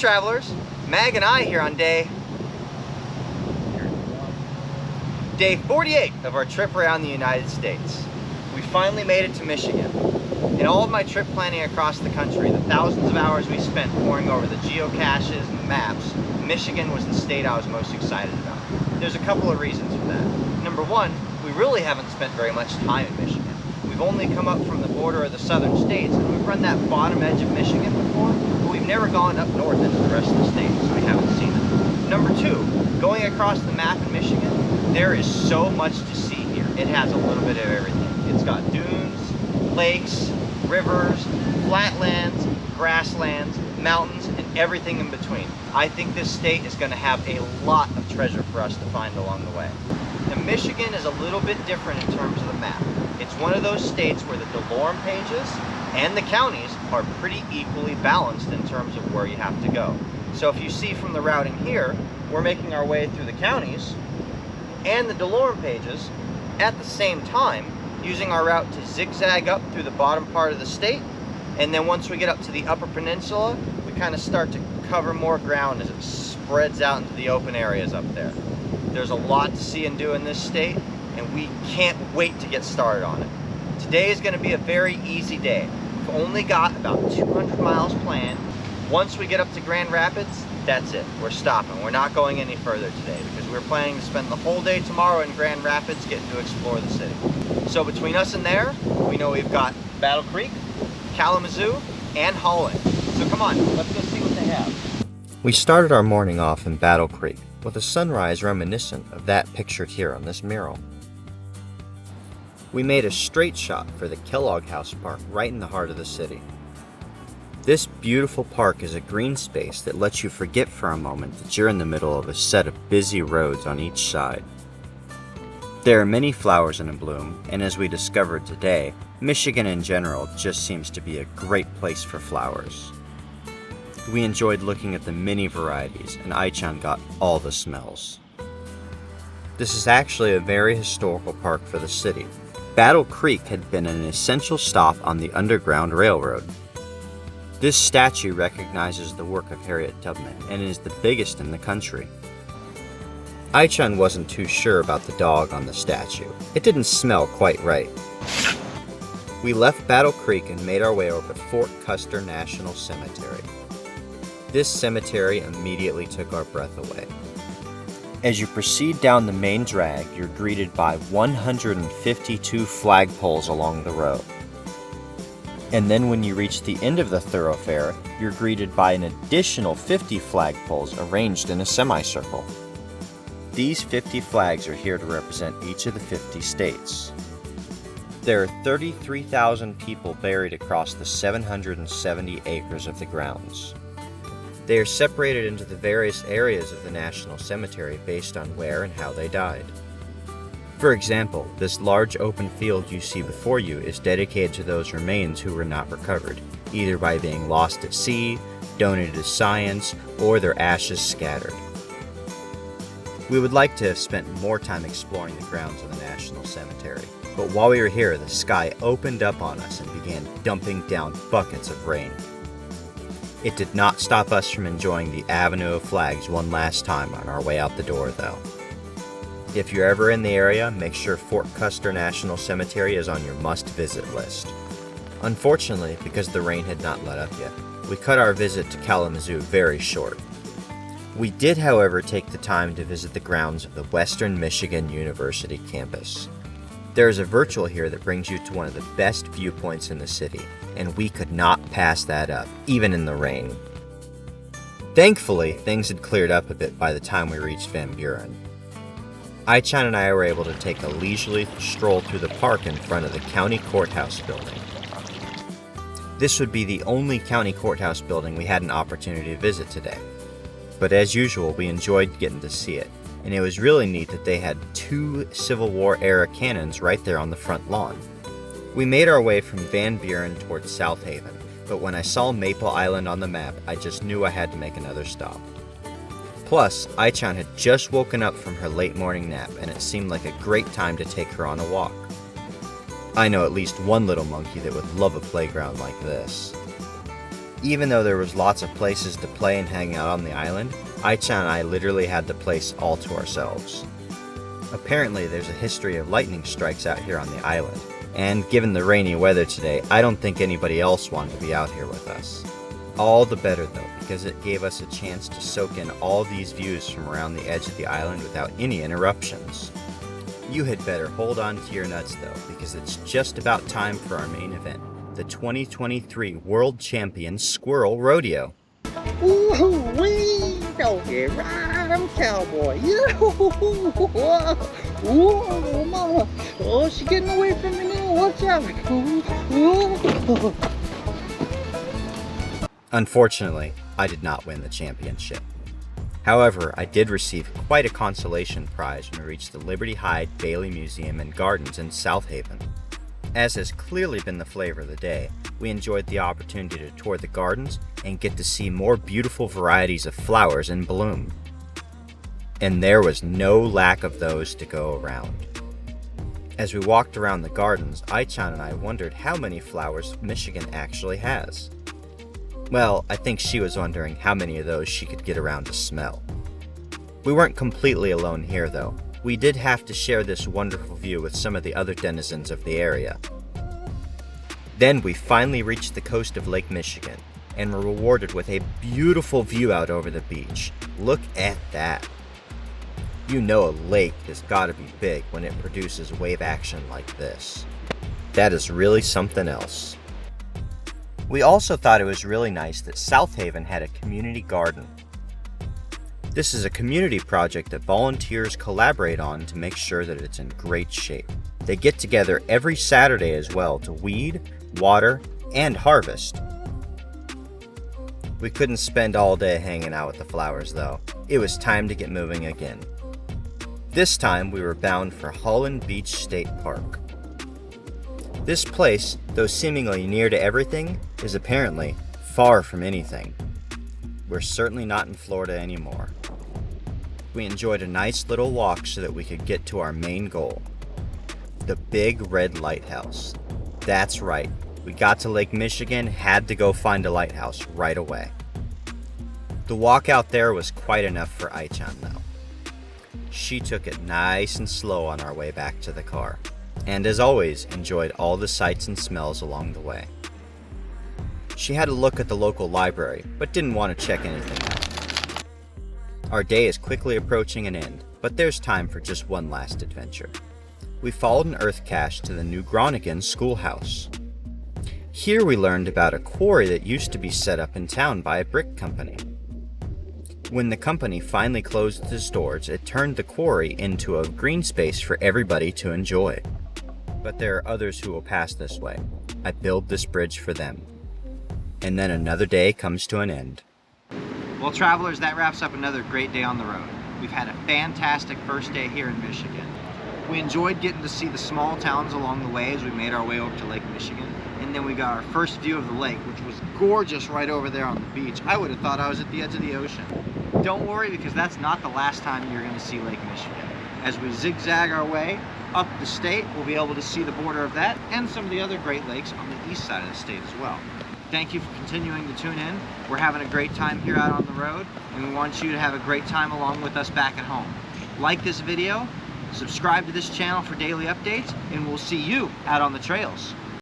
travelers, Mag and I here on day 48 of our trip around the United States. We finally made it to Michigan. In all of my trip planning across the country, the thousands of hours we spent poring over the geocaches and the maps, Michigan was the state I was most excited about. There's a couple of reasons for that. Number one, we really haven't spent very much time in Michigan. We've only come up from the border of the southern states, and we've run that bottom edge of Michigan before, but we've never gone up north into the rest of the state, so we haven't seen it. Number two, going across the map in Michigan, there is so much to see here. It has a little bit of everything. It's got dunes, lakes, rivers, flatlands, grasslands, mountains, and everything in between. I think this state is going to have a lot of treasure for us to find along the way. Now, Michigan is a little bit different in terms of the map. It's one of those states where the DeLorme pages and the counties are pretty equally balanced in terms of where you have to go. So if you see from the routing here, we're making our way through the counties and the DeLorme pages at the same time, using our route to zigzag up through the bottom part of the state. And then once we get up to the upper peninsula, we kind of start to cover more ground as it spreads out into the open areas up there. There's a lot to see and do in this state, and we can't wait to get started on it. Today is going to be a very easy day. We've only got about 200 miles planned. Once we get up to Grand Rapids, that's it. We're stopping. We're not going any further today because we're planning to spend the whole day tomorrow in Grand Rapids getting to explore the city. So between us and there, we know we've got Battle Creek, Kalamazoo, and Holland. So come on, let's go see what they have. We started our morning off in Battle Creek with a sunrise reminiscent of that pictured here on this mural. We made a straight shot for the Kellogg House Park right in the heart of the city. This beautiful park is a green space that lets you forget for a moment that you're in the middle of a set of busy roads on each side. There are many flowers in bloom, and as we discovered today, Michigan in general just seems to be a great place for flowers. We enjoyed looking at the many varieties, and Aichan got all the smells. This is actually a very historical park for the city. Battle Creek had been an essential stop on the Underground Railroad. This statue recognizes the work of Harriet Tubman and is the biggest in the country. Aichan wasn't too sure about the dog on the statue. It didn't smell quite right. We left Battle Creek and made our way over to Fort Custer National Cemetery. This cemetery immediately took our breath away. As you proceed down the main drag, you're greeted by 152 flagpoles along the road. And then when you reach the end of the thoroughfare, you're greeted by an additional 50 flagpoles arranged in a semicircle. These 50 flags are here to represent each of the 50 states. There are 33,000 people buried across the 770 acres of the grounds. They are separated into the various areas of the National Cemetery based on where and how they died. For example, this large open field you see before you is dedicated to those remains who were not recovered, either by being lost at sea, donated to science, or their ashes scattered. We would like to have spent more time exploring the grounds of the National Cemetery, but while we were here, the sky opened up on us and began dumping down buckets of rain. It did not stop us from enjoying the Avenue of Flags one last time on our way out the door, though. If you're ever in the area, make sure Fort Custer National Cemetery is on your must-visit list. Unfortunately, because the rain had not let up yet, we cut our visit to Kalamazoo very short. We did, however, take the time to visit the grounds of the Western Michigan University campus. There is a virtual here that brings you to one of the best viewpoints in the city, and we could not pass that up, even in the rain. Thankfully, things had cleared up a bit by the time we reached Van Buren. Aichan and I were able to take a leisurely stroll through the park in front of the county courthouse building. This would be the only county courthouse building we had an opportunity to visit today. But as usual, we enjoyed getting to see it, and it was really neat that they had 2 Civil War era cannons right there on the front lawn. We made our way from Van Buren towards South Haven, but when I saw Maple Island on the map, I just knew I had to make another stop. Plus, Aichan had just woken up from her late morning nap, and it seemed like a great time to take her on a walk. I know at least one little monkey that would love a playground like this. Even though there was lots of places to play and hang out on the island, Aichan and I literally had the place all to ourselves. Apparently there's a history of lightning strikes out here on the island, and given the rainy weather today, I don't think anybody else wanted to be out here with us. All the better though, because it gave us a chance to soak in all these views from around the edge of the island without any interruptions. You had better hold on to your nuts though, because it's just about time for our main event, the 2023 World Champion Squirrel Rodeo. Ooh-wee! Don't get right, I'm cowboy. Ooh, mama. Oh, she's getting away from me now. Watch out. Ooh. Unfortunately, I did not win the championship. However, I did receive quite a consolation prize when we reached the Liberty Hyde Bailey Museum and Gardens in South Haven. As has clearly been the flavor of the day, we enjoyed the opportunity to tour the gardens and get to see more beautiful varieties of flowers in bloom. And there was no lack of those to go around. As we walked around the gardens, Aichan and I wondered how many flowers Michigan actually has. Well, I think she was wondering how many of those she could get around to smell. We weren't completely alone here though. We did have to share this wonderful view with some of the other denizens of the area. Then we finally reached the coast of Lake Michigan and were rewarded with a beautiful view out over the beach. Look at that. You know a lake has got to be big when it produces wave action like this. That is really something else. We also thought it was really nice that South Haven had a community garden. This is a community project that volunteers collaborate on to make sure that it's in great shape. They get together every Saturday as well to weed, water, and harvest. We couldn't spend all day hanging out with the flowers though. It was time to get moving again. This time we were bound for Holland Beach State Park. This place, though seemingly near to everything, is apparently far from anything. We're certainly not in Florida anymore. We enjoyed a nice little walk so that we could get to our main goal, the Big Red Lighthouse. That's right, we got to Lake Michigan, had to go find a lighthouse right away. The walk out there was quite enough for Aichan though. She took it nice and slow on our way back to the car, and as always enjoyed all the sights and smells along the way. She had a look at the local library, but didn't want to check anything out. Our day is quickly approaching an end, but there's time for just one last adventure. We followed an earth cache to the New Groningen schoolhouse. Here we learned about a quarry that used to be set up in town by a brick company. When the company finally closed its doors, it turned the quarry into a green space for everybody to enjoy. But there are others who will pass this way. I build this bridge for them. And then another day comes to an end. Well, travelers, that wraps up another great day on the road. We've had a fantastic first day here in Michigan. We enjoyed getting to see the small towns along the way as we made our way over to Lake Michigan. And then we got our first view of the lake, which was gorgeous right over there on the beach. I would have thought I was at the edge of the ocean. Don't worry, because that's not the last time you're going to see Lake Michigan. As we zigzag our way up the state, we'll be able to see the border of that and some of the other Great Lakes on the east side of the state as well. Thank you for continuing to tune in. We're having a great time here out on the road, and we want you to have a great time along with us back at home. Like this video, subscribe to this channel for daily updates, and we'll see you out on the trails.